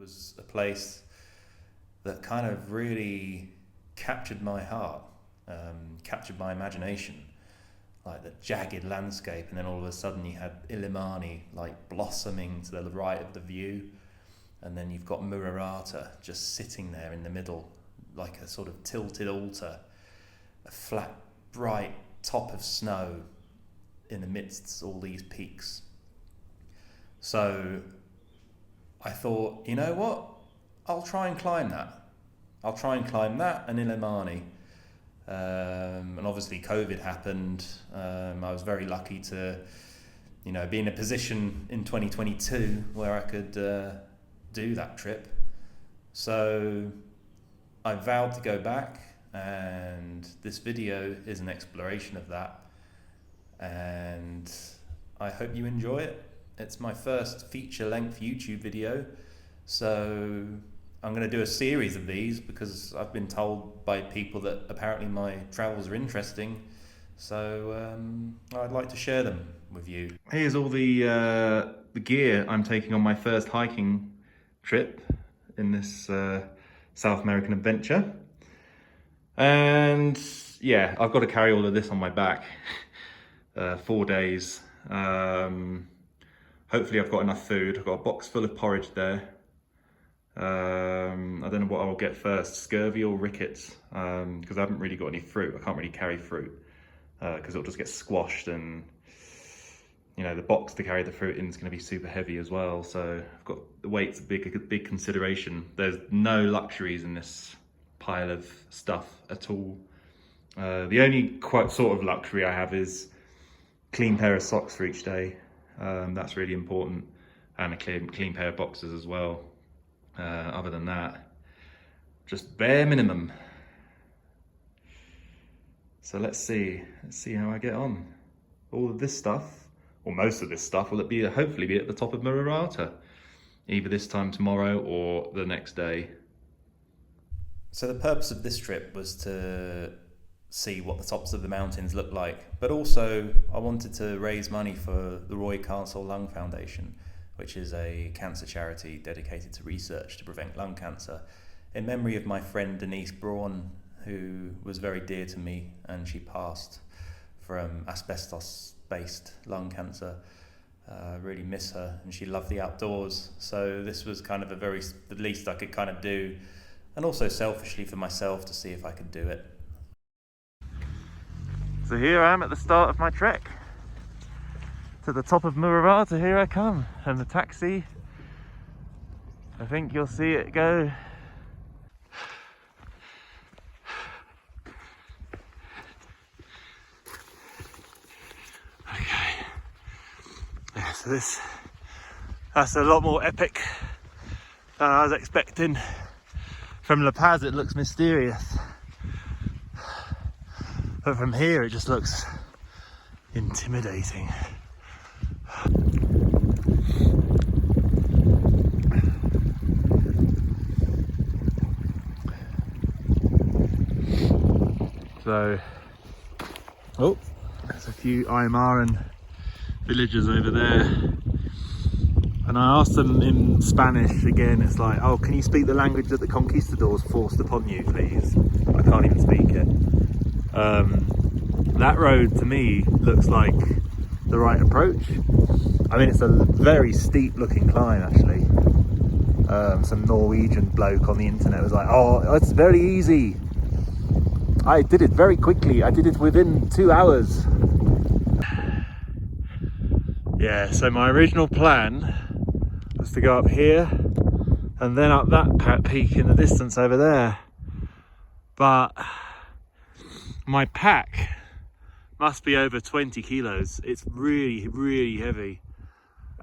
was a place that kind of really captured my heart, captured my imagination. Like the jagged landscape, and then all of a sudden you had Illimani like blossoming to the right of the view, and then you've got Mururata just sitting there in the middle like a sort of tilted altar, a flat bright top of snow in the midst of all these peaks. So I thought, you know what, I'll try and climb that and Illimani. And obviously COVID happened. I was very lucky to, be in a position in 2022 where I could do that trip. So I vowed to go back, and this video is an exploration of that. And I hope you enjoy it. It's my first feature-length YouTube video, so I'm going to do a series of these because I've been told by people that apparently my travels are interesting. So I'd like to share them with you. Here's all the gear I'm taking on my first hiking trip in this South American adventure. And yeah, I've got to carry all of this on my back. 4 days. Hopefully I've got enough food. I've got a box full of porridge there. I don't know what I'll get first, scurvy or rickets, because I haven't really got any fruit. I can't really carry fruit because it'll just get squashed, and the box to carry the fruit in is going to be super heavy as well. So I've got the weight's a big consideration. There's no luxuries in this pile of stuff at all. The only quite sort of luxury I have is clean pair of socks for each day. That's really important, and a clean pair of boxers as well. Other than that, just bare minimum. So let's see how I get on. All of this stuff, or most of this stuff, will hopefully be at the top of Mururata, either this time tomorrow or the next day. So the purpose of this trip was to see what the tops of the mountains look like, but also I wanted to raise money for the Roy Castle Lung Foundation, which is a cancer charity dedicated to research to prevent lung cancer, in memory of my friend Denise Braun, who was very dear to me, and she passed from asbestos-based lung cancer. I really miss her, and she loved the outdoors. So this was kind of the least I could kind of do, and also selfishly for myself to see if I could do it. So here I am at the start of my trek. To the top of Mururata, here I come, and the taxi, I think you'll see it go. Okay, yeah, so that's a lot more epic than I was expecting. From La Paz it looks mysterious, but from here it just looks intimidating. So, there's a few Aymaran villagers over there, and I asked them in Spanish again. It's like, oh, can you speak the language that the conquistadors forced upon you, please? I can't even speak it. That road to me looks like the right approach. I mean, it's a very steep looking climb actually. Some Norwegian bloke on the internet was like, oh, it's very easy. I did it very quickly. I did it within 2 hours. Yeah, so my original plan was to go up here and then up that peak in the distance over there. But my pack must be over 20 kilos. It's really, really heavy.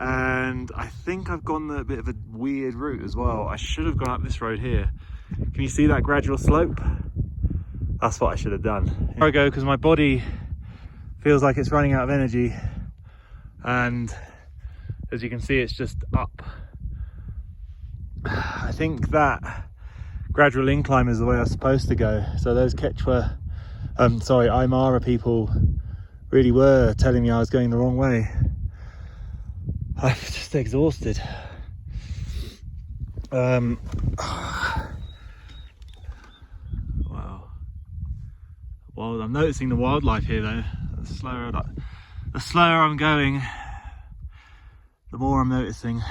And I think I've gone a bit of a weird route as well. I should have gone up this road here. Can you see that gradual slope? That's what I should have done. Here I go, because my body feels like it's running out of energy, and as you can see, it's just up. I think that gradual incline is the way I was supposed to go. So those Aymara people really were telling me I was going the wrong way. I'm just exhausted. Wow. Well, I'm noticing the wildlife here though. The slower I'm going, the more I'm noticing.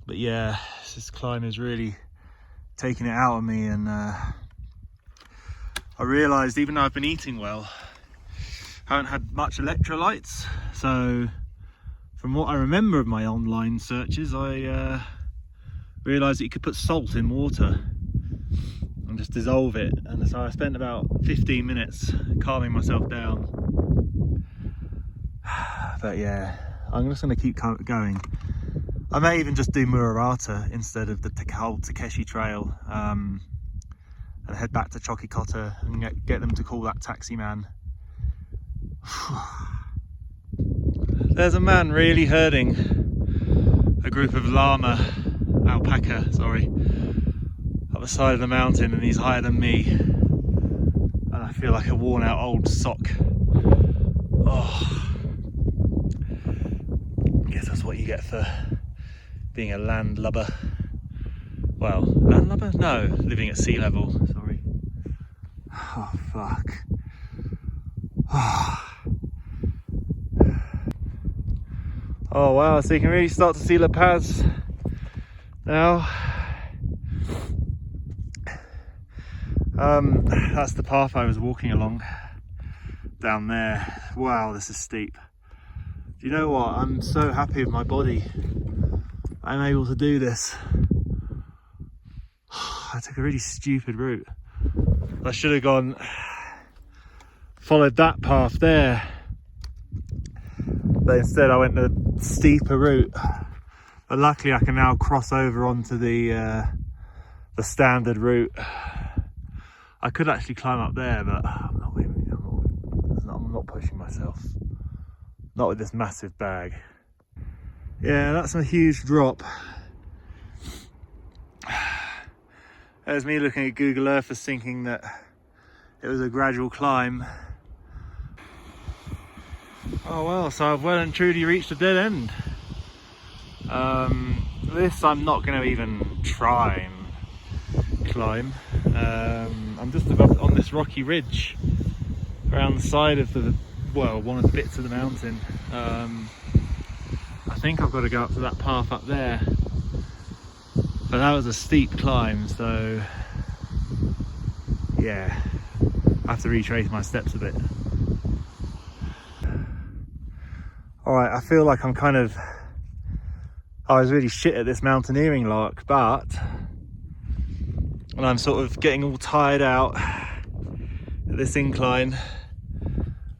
But yeah, this climb is really taking it out of me, and I realised even though I've been eating well, I haven't had much electrolytes. So from what I remember of my online searches, I realised that you could put salt in water and just dissolve it, and so I spent about 15 minutes calming myself down. But yeah, I'm just going to keep going. I may even just do Mururata instead of the whole Takeshi trail, and head back to Chokikoto and get them to call that taxi man. There's a man really herding a group of alpaca, up the side of the mountain, and he's higher than me, and I feel like a worn out old sock. Oh, I guess that's what you get for being a landlubber. Well, landlubber? No, living at sea level, sorry. Oh, fuck. Oh wow, so you can really start to see La Paz now. That's the path I was walking along down there. Wow, this is steep. Do you know what? I'm so happy with my body. I'm able to do this. I took a really stupid route. I should have followed that path there. But instead I went the steeper route. But luckily I can now cross over onto the standard route. I could actually climb up there, but I'm not pushing myself. Not with this massive bag. Yeah, that's a huge drop. There's me looking at Google Earth as thinking that it was a gradual climb. Oh well, so I've well and truly reached a dead end. This I'm not going to even try and climb. I'm just about on this rocky ridge around the side of one of the bits of the mountain. I think I've got to go up to that path up there, but that was a steep climb, so yeah, I have to retrace my steps a bit. Alright, I feel like I was really shit at this mountaineering lark, and I'm sort of getting all tired out at this incline,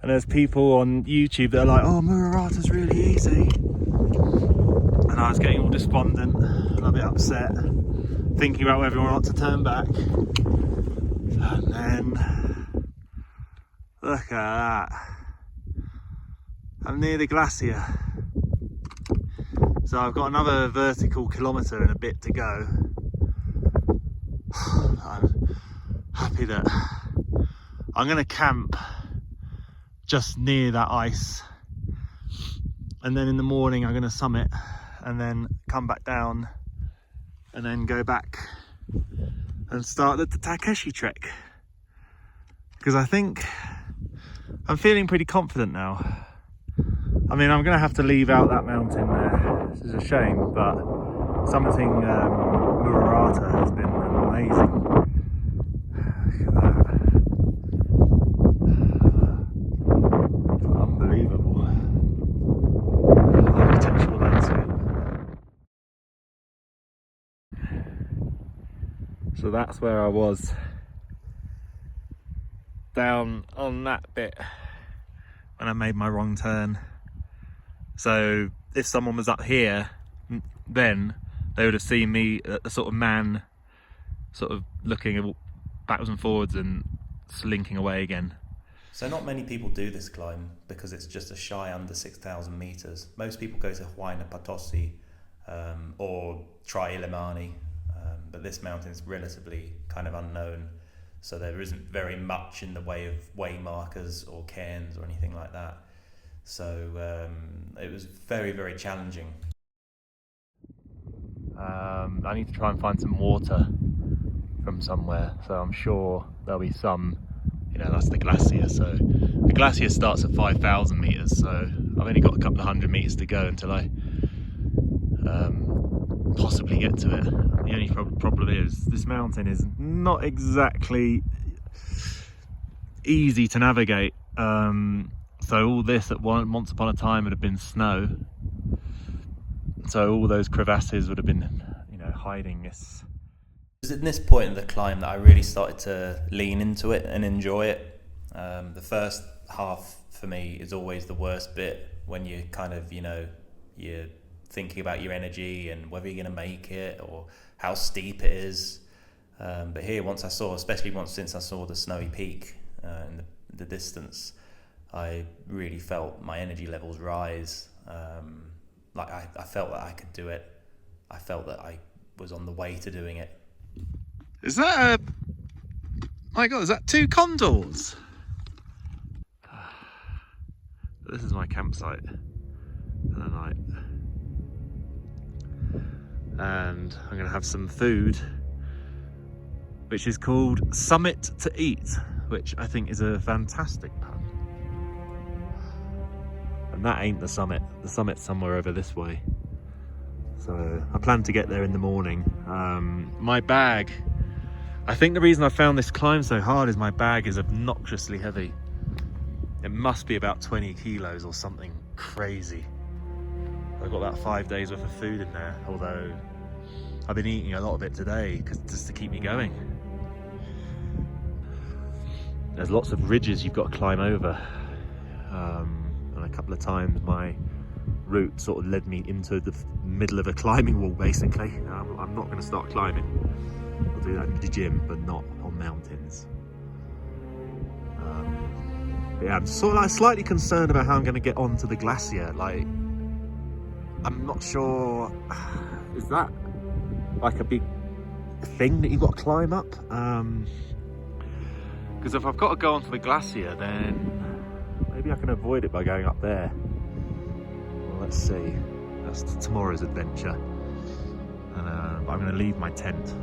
and there's people on YouTube that are like, oh, Mururata's really easy, and I was getting all despondent and a bit upset, thinking about whether or not to turn back. And then look at that, I'm near the glacier, so I've got another vertical kilometre and a bit to go. I'm happy that I'm going to camp just near that ice, and then in the morning I'm going to summit and then come back down and then go back and start the Takeshi trek, because I think I'm feeling pretty confident now. I mean, I'm going to have to leave out that mountain there, which is a shame, but summiting Mururata has been amazing. Look at that. Unbelievable. Architectural landscape. So that's where I was, down on that bit when I made my wrong turn. So if someone was up here, then they would have seen me, a sort of man, sort of looking backwards and forwards and slinking away again. So not many people do this climb because it's just a shy under 6,000 meters. Most people go to Huayna Potosi or try Illimani, but this mountain is relatively kind of unknown, so there isn't very much in the way of way markers or cairns or anything like that. So it was very, very challenging. I need to try and find some water from somewhere, so I'm sure there'll be some, you know, that's the glacier. So the glacier starts at 5,000 meters, so I've only got a couple of 100 meters to go until I possibly get to it. The only problem is this mountain is not exactly easy to navigate. So all this at once upon a time would have been snow, so all those crevasses would have been, you know, hiding this. It was at this point in the climb that I really started to lean into it and enjoy it. The first half for me is always the worst bit, when you kind of, you know, you're thinking about your energy and whether you're going to make it or how steep it is. But here, once I saw, especially since I saw the snowy peak in the distance, I really felt my energy levels rise. Like I felt that I could do it. I felt that I was on the way to doing it. Is that my God, is that 2 condors? This is my campsite for the night. And I'm going to have some food, which is called Summit to Eat, which I think is a fantastic pun. And that ain't the summit. The summit's somewhere over this way. So I plan to get there in the morning. My bag, I think the reason I found this climb so hard is my bag is obnoxiously heavy. It must be about 20 kilos or something crazy. I've got about 5 days worth of food in there, although I've been eating a lot of it today just to keep me going. There's lots of ridges you've got to climb over. And a couple of times my route sort of led me into the middle of a climbing wall, basically. I'm not going to start climbing. I'll do that in the gym, but not on mountains. But yeah, I'm sort of like slightly concerned about how I'm going to get onto the glacier. Like, I'm not sure, is that like a big thing that you've got to climb up? Because if I've got to go onto the glacier, then maybe I can avoid it by going up there. Well, let's see. That's tomorrow's adventure. And I'm going to leave my tent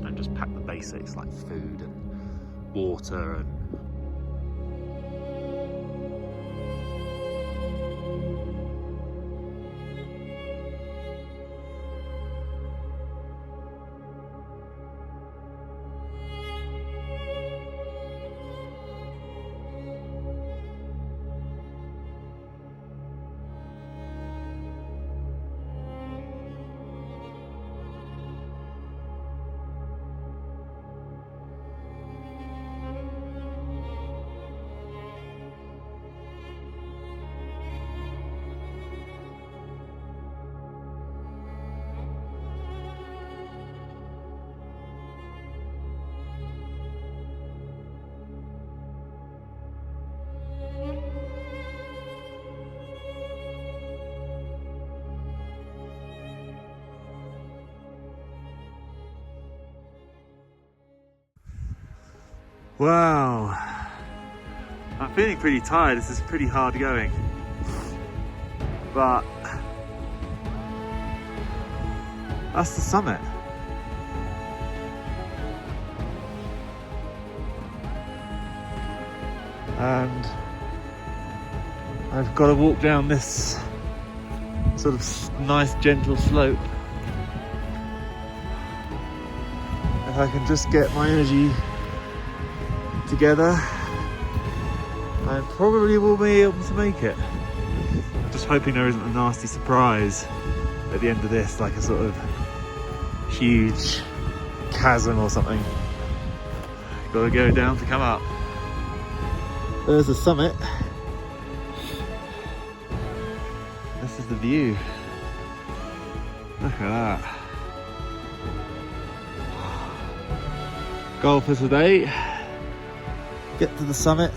and just pack the basics like food and water and wow, I'm feeling pretty tired. This is pretty hard going, but that's the summit. And I've got to walk down this sort of nice gentle slope. If I can just get my energy together, I probably will be able to make it. I'm just hoping there isn't a nasty surprise at the end of this, like a sort of huge chasm or something. Gotta go down to come up. There's the summit. This is the view. Look at that. Goal for today: get to the summit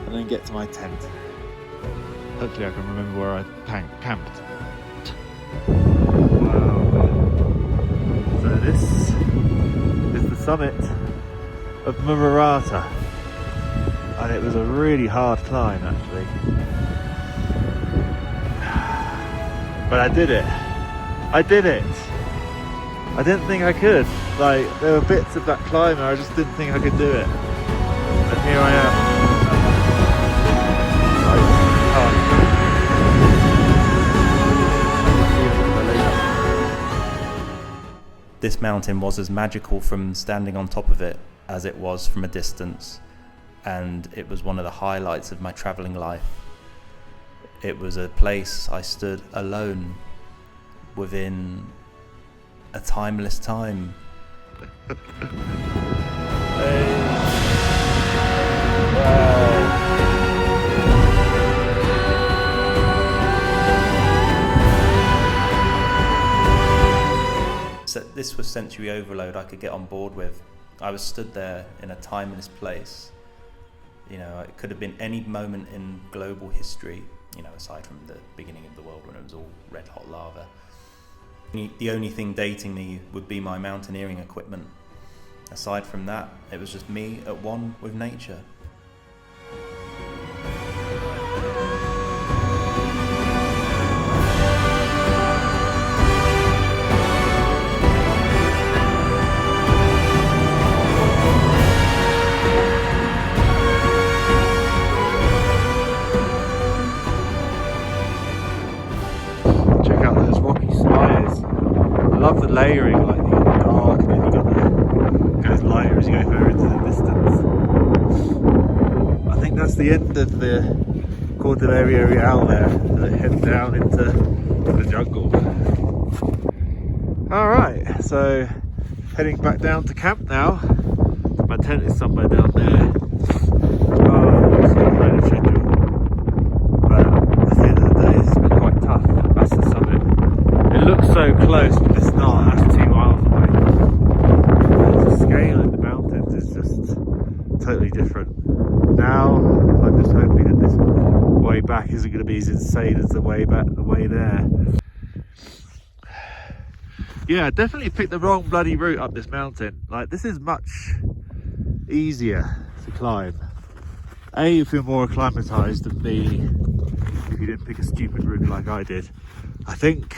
and then get to my tent. Hopefully I can remember where I camped. Wow. So this is the summit of Mururata, and it was a really hard climb actually, but I did it. I did it. I didn't think I could. Like, there were bits of that climb where I just didn't think I could do it. And here I am. This mountain was as magical from standing on top of it as it was from a distance, and it was one of the highlights of my travelling life. It was a place I stood alone within a timeless time. So this was sensory overload I could get on board with. I was stood there in a timeless place. You know, it could have been any moment in global history, you know, aside from the beginning of the world when it was all red hot lava. The only thing dating me would be my mountaineering equipment. Aside from that, it was just me at one with nature. The layering, like the dark, and then you got the goes lighter as you go further into the distance. I think that's the end of the Cordillera Real there, that heads down into the jungle. Alright, so heading back down to camp now. My tent is somewhere down there. It's not a of schedule, but at the end of the day it's been quite tough. That's the summit. It looks so close, but it's not. That's 2 miles away. The scale in the mountains is just totally different. Now, I'm just hoping that this way back isn't going to be as insane as the way back, the way there. Yeah, I definitely picked the wrong bloody route up this mountain. Like, this is much easier to climb. A, you feel more acclimatized, and B, if you didn't pick a stupid route like I did. I think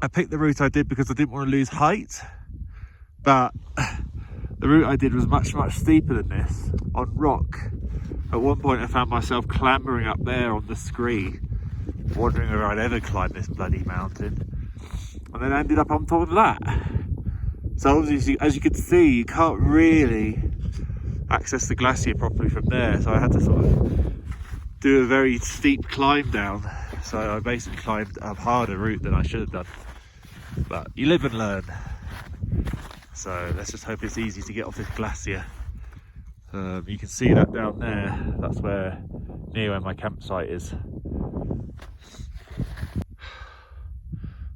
I picked the route I did because I didn't want to lose height, but the route I did was much steeper than this, on rock. At one point I found myself clambering up there on the scree, wondering if I'd ever climb this bloody mountain, and then I ended up on top of that. So obviously, as you can see, you can't really access the glacier properly from there, so I had to sort of do a very steep climb down. So I basically climbed a harder route than I should have done. But you live and learn. So let's just hope it's easy to get off this glacier. You can see that down there. That's near where my campsite is.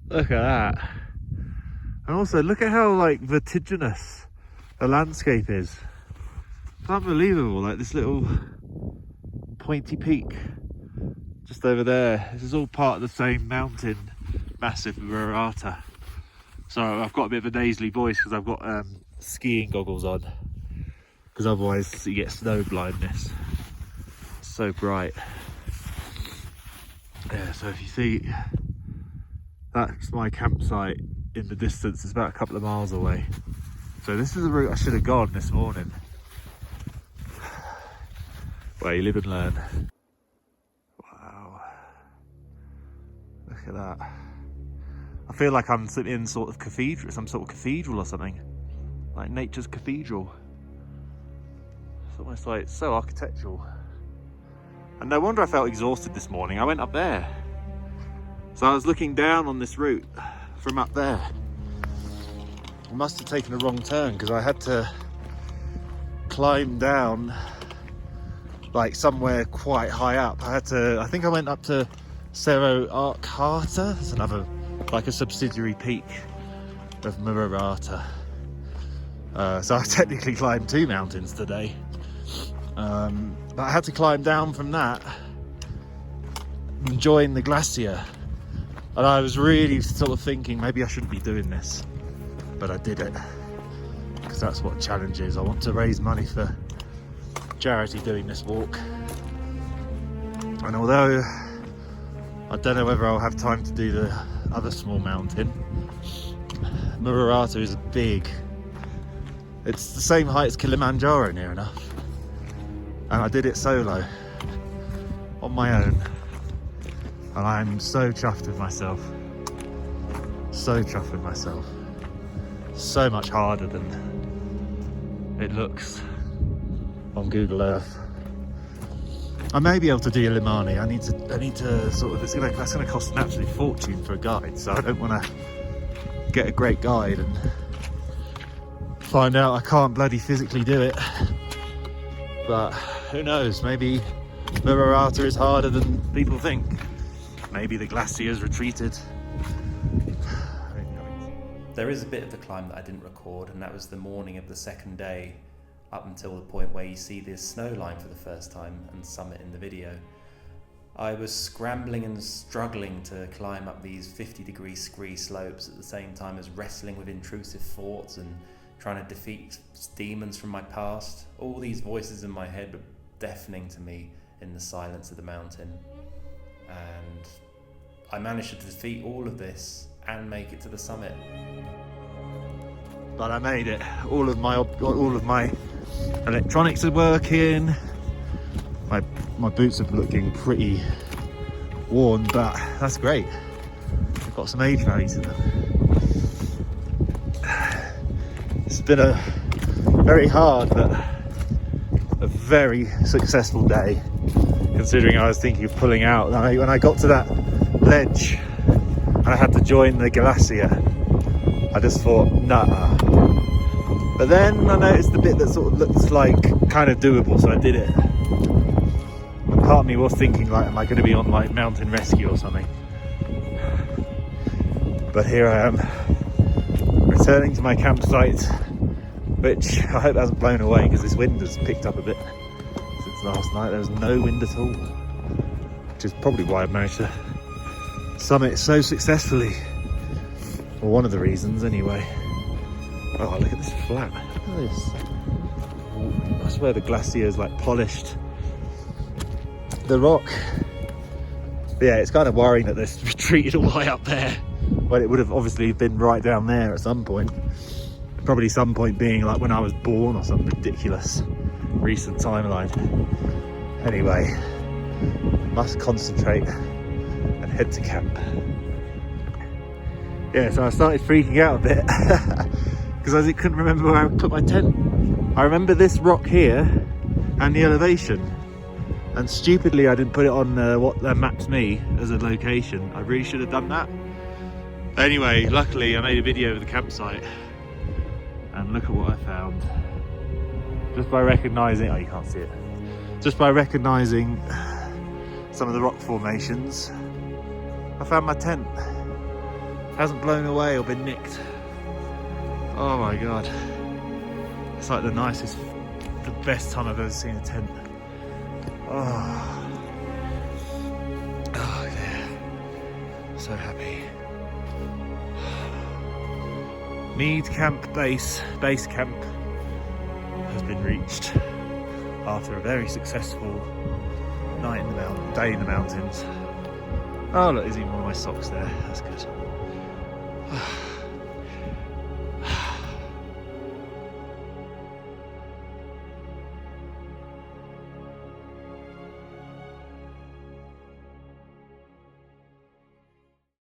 Look at that. And also look at how like vertiginous the landscape is. It's unbelievable, like this little pointy peak just over there. This is all part of the same mountain massive, Mururata. So I've got a bit of a nasally voice because I've got skiing goggles on, because otherwise you get snow blindness. It's so bright. Yeah, so if you see, that's my campsite in the distance. It's about a couple of miles away. So this is the route I should have gone this morning. Well, you live and learn. Wow. Look at that. I feel like I'm sitting in sort of cathedral, some sort of cathedral or something. Like nature's cathedral. It's almost like, it's so architectural. And no wonder I felt exhausted this morning. I went up there. So I was looking down on this route from up there. I must have taken a wrong turn because I had to climb down like somewhere quite high up. I think I went up to Cerro Arcata. It's another, like a subsidiary peak of Mururata. So I technically climbed 2 mountains today. But I had to climb down from that and join the glacier. And I was really sort of thinking maybe I shouldn't be doing this, but I did it because that's what challenge is. I want to raise money for charity doing this walk. And although I don't know whether I'll have time to do the other small mountain. Mururata is big. It's the same height as Kilimanjaro, near enough. And I did it solo, on my own. And I'm so chuffed with myself. So chuffed with myself. So much harder than it looks on Google Earth. I may be able to do Illimani. I need to sort of, that's gonna cost an absolute fortune for a guide, so I don't wanna get a great guide and find out I can't bloody physically do it. But who knows, maybe Mururata is harder than people think. Maybe the glacier's retreated. There is a bit of the climb that I didn't record, and that was the morning of the second day, up until the point where you see this snow line for the first time and summit in the video. I was scrambling and struggling to climb up these 50-degree scree slopes at the same time as wrestling with intrusive thoughts and trying to defeat demons from my past. All these voices in my head were deafening to me in the silence of the mountain. And I managed to defeat all of this and make it to the summit. But I made it. All of my electronics are working. My boots are looking pretty worn, but that's great. They've got some age value to them. It's been a very hard but a very successful day, considering I was thinking of pulling out. When I got to that ledge and I had to join the glacier, I just thought, nah. But then I noticed the bit that sort of looks like kind of doable, so I did it. And part of me was thinking, like, am I going to be on like mountain rescue or something? But here I am, returning to my campsite, which I hope hasn't blown away, because this wind has picked up a bit since last night. There was no wind at all, which is probably why I've managed to summit so successfully. Well, one of the reasons anyway. Oh, look at this flat. Look at this. I swear the glacier is like polished. The rock. But yeah, it's kind of worrying that this retreated all the way up there, when it would have obviously been right down there at some point. Probably some point being like when I was born or some ridiculous recent timeline. Anyway, must concentrate and head to camp. Yeah, so I started freaking out a bit because I couldn't remember where I put my tent. I remember this rock here and the elevation, and stupidly I didn't put it on what mapped me as a location. I really should have done that. Anyway, luckily I made a video of the campsite, and look at what I found. Just by recognising, oh, you can't see it. Just by recognising some of the rock formations, I found my tent. Hasn't blown away or been nicked. Oh my god. It's like the nicest, the best time I've ever seen a tent. Oh yeah. So happy. Mead Camp base camp has been reached after a very successful day in the mountains. Oh look, there's even one of my socks there. That's good.